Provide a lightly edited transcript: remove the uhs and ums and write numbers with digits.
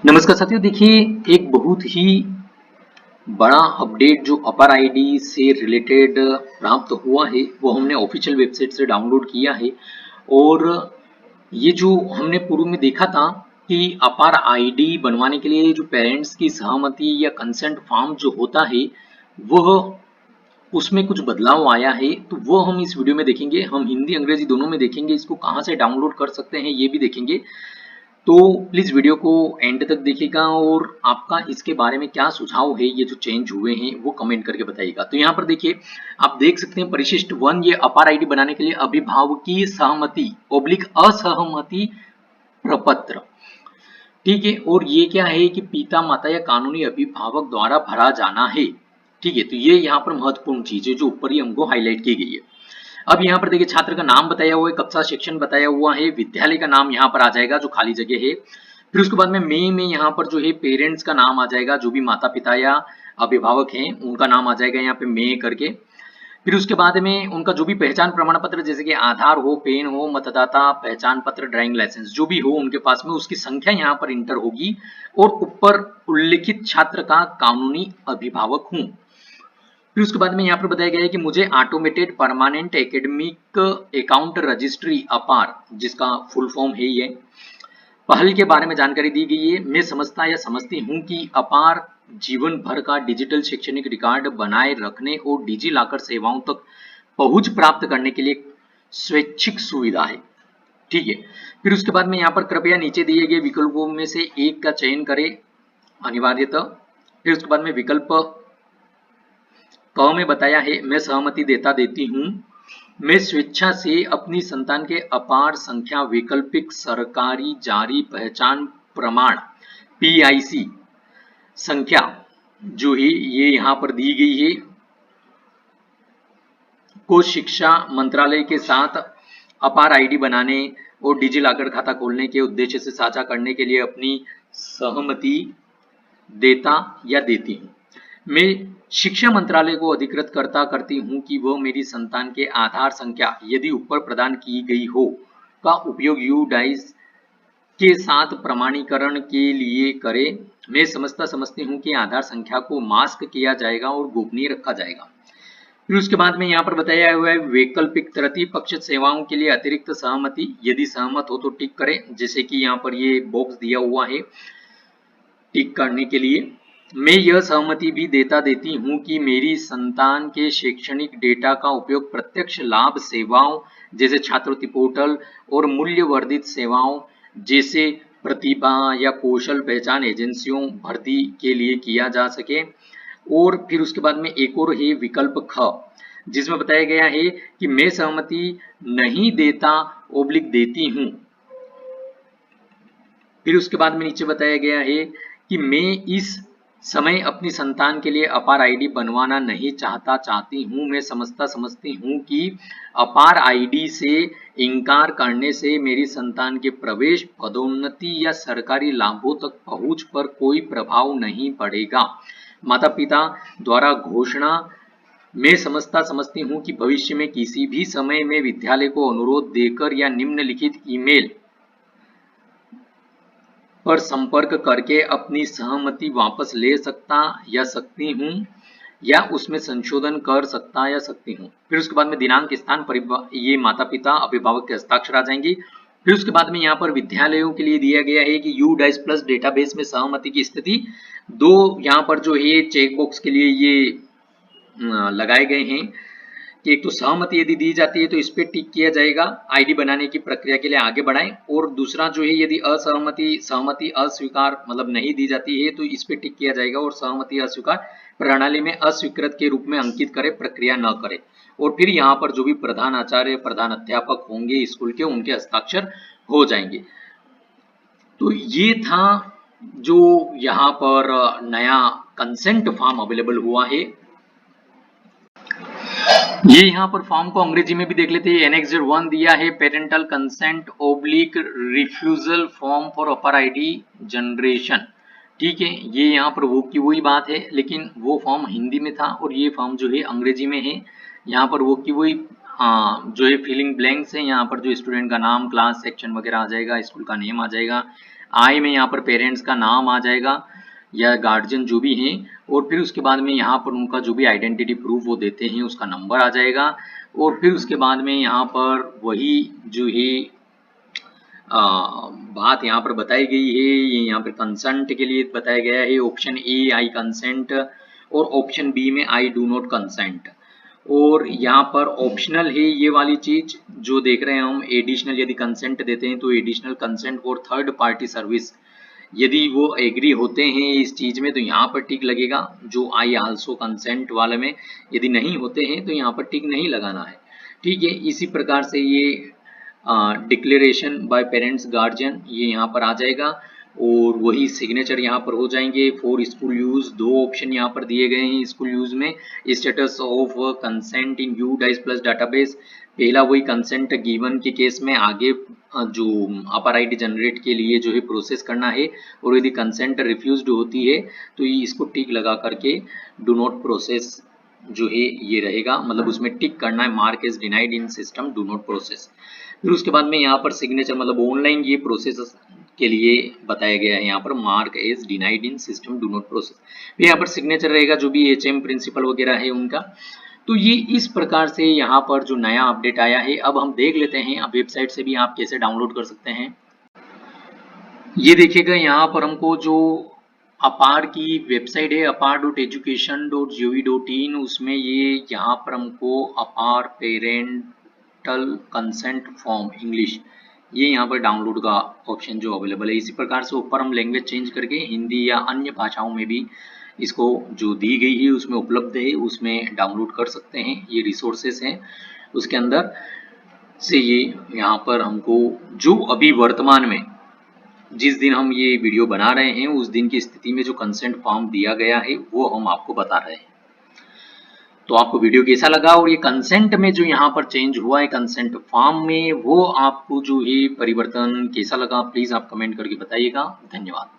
नमस्कार साथियों, देखिए एक बहुत ही बड़ा अपडेट जो अपर आईडी से रिलेटेड प्राप्त हुआ है वो हमने ऑफिशियल वेबसाइट से डाउनलोड किया है। और ये जो हमने पूर्व में देखा था कि अपर आईडी बनवाने के लिए जो पेरेंट्स की सहमति या कंसेंट फॉर्म जो होता है वह उसमें कुछ बदलाव आया है, तो वो हम इस वीडियो में देखेंगे। हम हिंदी अंग्रेजी दोनों में देखेंगे, इसको कहाँ से डाउनलोड कर सकते हैं ये भी देखेंगे। तो प्लीज वीडियो को एंड तक देखिएगा और आपका इसके बारे में क्या सुझाव है, ये जो चेंज हुए हैं वो कमेंट करके बताइएगा। तो यहाँ पर देखिए, आप देख सकते हैं परिशिष्ट 1 ये अपार आईडी बनाने के लिए अभिभावकीय सहमति ओब्लिक असहमति प्रपत्र, ठीक है। और ये क्या है कि पिता माता या कानूनी अभिभावक द्वारा भरा जाना है, ठीक है। तो ये यहाँ पर महत्वपूर्ण चीज है जो ऊपर ही हमको हाईलाइट की गई है। अब यहाँ पर देखिए छात्र का नाम बताया हुआ है, कक्षा सेक्शन बताया हुआ है, विद्यालय का नाम यहाँ पर आ जाएगा जो खाली जगह है। फिर उसके बाद में में यहाँ पर जो है पेरेंट्स का नाम आ जाएगा, जो भी माता पिता या अभिभावक हैं उनका नाम आ जाएगा यहाँ पे में करके। फिर उसके बाद में उनका जो भी पहचान प्रमाण पत्र जैसे कि आधार हो, पेन हो, मतदाता पहचान पत्र, ड्राइविंग लाइसेंस जो भी हो उनके पास में उसकी संख्या यहाँ पर इंटर होगी। और ऊपर उल्लिखित छात्र का कानूनी अभिभावक हूँ। फिर उसके बाद में यहाँ पर बताया गया है कि मुझे automated permanent academic account registry अपार, जिसका फुल फॉर्म है ये, पहल के बारे में जानकारी दी गई है। मैं समझता या समझती हूँ कि अपार जीवन भर का डिजिटल शैक्षणिक रिकॉर्ड बनाए रखने और डिजी लॉकर सेवाओं तक पहुंच प्राप्त करने के लिए स्वैच्छिक सुविधा है, ठीक है। फिर उसके बाद में यहाँ पर कृपया नीचे दिए गए विकल्पों में से एक का चयन करें अनिवार्यतः। फिर उसके बाद में विकल्प क में बताया है मैं सहमति देती हूँ। मैं स्वेच्छा से अपनी संतान के अपार संख्या वैकल्पिक सरकारी जारी पहचान प्रमाण PIC संख्या जो है ये यहाँ पर दी गई है को शिक्षा मंत्रालय के साथ अपार आईडी बनाने और डिजी लॉकर खाता खोलने के उद्देश्य से साझा करने के लिए अपनी सहमति देता या देती हूँ। मैं शिक्षा मंत्रालय को अधिकृत करती हूँ कि वह मेरी संतान के आधार संख्या यदि ऊपर प्रदान की गई हो का उपयोग UDIS के साथ प्रमाणीकरण के लिए करे। मैं समझती हूँ कि आधार संख्या को मास्क किया जाएगा और गोपनीय रखा जाएगा। फिर उसके बाद में यहाँ पर बताया हुआ है वैकल्पिक तृतीय पक्ष सेवाओं के लिए अतिरिक्त सहमति, यदि सहमत हो तो टिक करें, जैसे कि यहाँ पर ये बॉक्स दिया हुआ है टिक करने के लिए। मैं यह सहमति भी देती हूँ कि मेरी संतान के शैक्षणिक डेटा का उपयोग प्रत्यक्ष लाभ सेवाओं जैसे छात्रवृत्ति पोर्टल और मूल्य वर्धित सेवाओं जैसे प्रतिभा या कौशल पहचान एजेंसियों भर्ती के लिए किया जा सके। और फिर उसके बाद में एक और है विकल्प ख, जिसमें बताया गया है कि मैं सहमति नहीं देता ओब्लिक देती हूँ। फिर उसके बाद में नीचे बताया गया है कि मैं इस समय अपनी संतान के लिए अपार आईडी बनवाना नहीं चाहती हूँ। मैं समझती हूँ कि अपार आईडी से इनकार करने से मेरी संतान के प्रवेश, पदोन्नति या सरकारी लाभों तक पहुंच पर कोई प्रभाव नहीं पड़ेगा। माता पिता द्वारा घोषणा, मैं समझती हूँ कि भविष्य में किसी भी समय में विद्यालय को अनुरोध देकर या निम्नलिखित ईमेल पर संपर्क करके अपनी सहमति वापस ले सकता या सकती हूँ या उसमें संशोधन कर सकता या सकती हूँ। फिर उसके बाद में दिनांक, स्थान, ये माता पिता अभिभावक के हस्ताक्षर आ जाएंगी। फिर उसके बाद में यहाँ पर विद्यालयों के लिए दिया गया है कि UDIS प्लस डेटाबेस में सहमति की स्थिति दो, यहाँ पर जो है चेक बॉक्स के लिए ये लगाए गए हैं कि एक तो सहमति यदि दी जाती है तो इस पे टिक किया जाएगा, आईडी बनाने की प्रक्रिया के लिए आगे बढ़ाएं। और दूसरा जो है यदि सहमति अस्वीकार मतलब नहीं दी जाती है तो इस पे टिक किया जाएगा और सहमति अस्वीकार प्रणाली में अस्वीकृत के रूप में अंकित करे, प्रक्रिया न करे। और फिर यहाँ पर जो भी प्रधान आचार्य, प्रधान अध्यापक होंगे स्कूल के, उनके हस्ताक्षर हो जाएंगे। तो ये था जो यहाँ पर नया कंसेंट फॉर्म अवेलेबल हुआ है। ये यहाँ पर फॉर्म को अंग्रेजी में भी देख लेते हैं। एनेक्स 1 दिया है parental consent oblique refusal form for upper ID generation, ठीक है। ये यहाँ पर वो की वही बात है, लेकिन वो फॉर्म हिंदी में था और ये फॉर्म जो है अंग्रेजी में है। यहाँ पर वो की वही जो है फिलिंग ब्लैंक्स है, यहाँ पर जो स्टूडेंट का नाम, क्लास, सेक्शन वगैरह आ जाएगा, स्कूल का नेम आ जाएगा, आई में यहाँ पर पेरेंट्स का नाम आ जाएगा या गार्जियन जो भी हैं, और फिर उसके बाद में यहाँ पर उनका जो भी आइडेंटिटी प्रूफ वो देते हैं उसका नंबर आ जाएगा, और फिर उसके बाद में यहाँ पर वही जो है बात यहाँ पर बताई गई है, ये यहाँ पर कंसेंट के लिए बताया गया है। ऑप्शन ए आई कंसेंट और ऑप्शन बी में आई डू नॉट कंसेंट, और यहाँ पर ऑप्शनल है ये वाली चीज जो देख रहे हैं हम। एडिशनल यदि कंसेंट देते हैं तो additional consent for third party service, यदि वो एग्री होते हैं इस चीज में तो यहाँ पर टिक लगेगा। जो आई आल्सो कंसेंट वाले में यदि नहीं होते हैं तो यहाँ पर टिक नहीं लगाना है। ठीक है, इसी प्रकार से ये डिक्लेरेशन बाय पेरेंट्स गार्जियन ये यहाँ पर आ जाएगा, और वही सिग्नेचर यहाँ पर हो जाएंगे। फॉर स्कूल यूज दो ऑप्शन यहाँ पर दिए गए हैं स्कूल यूज में। Status of consent in view dice plus database, पहला वही कंसेंट गिवन के केस में आगे जो अपर आईडी जनरेट के लिए जो है प्रोसेस करना है, और यदि कंसेंट रिफ्यूज्ड होती है तो ये इसको टिक लगा करके डू नॉट प्रोसेस जो है ये रहेगा, मतलब उसमें टिक करना है mark is denied in system do not process. फिर उसके बाद में यहाँ पर सिग्नेचर मतलब ऑनलाइन ये प्रोसेस के लिए बताया गया है, यहाँ पर mark is denied in system do not process. फिर यहाँ पर सिग्नेचर रहेगा जो भी एचएम प्रिंसिपल वगैरह है उनका। तो ये इस प्रकार से यहाँ पर जो नया अपडेट आया है, अब हम देख लेते हैं अब वेबसाइट से भी आप कैसे डाउनलोड कर सकते हैं। ये देखिएगा यहाँ पर हमको जो अपार की वेबसाइट है apar.education.gov.in, उसमें ये यहाँ पर हमको अपार पेरेंटल कंसेंट फॉर्म इंग्लिश ये यहाँ पर डाउनलोड का ऑप्शन जो अवेलेबल है। इसी प्रकार से ऊपर हम लैंग्वेज चेंज करके हिंदी या अन्य भाषाओं में भी इसको जो दी गई है उसमें उपलब्ध है, उसमें डाउनलोड कर सकते हैं। ये रिसोर्सेस हैं उसके अंदर से ये यहाँ पर हमको जो अभी वर्तमान में जिस दिन हम ये वीडियो बना रहे हैं उस दिन की स्थिति में जो कंसेंट फॉर्म दिया गया है वो हम आपको बता रहे हैं। तो आपको वीडियो कैसा लगा, और ये कंसेंट में जो यहाँ पर चेंज हुआ है कंसेंट फॉर्म में वो आपको जो ये परिवर्तन कैसा लगा, प्लीज आप कमेंट करके बताइएगा। धन्यवाद।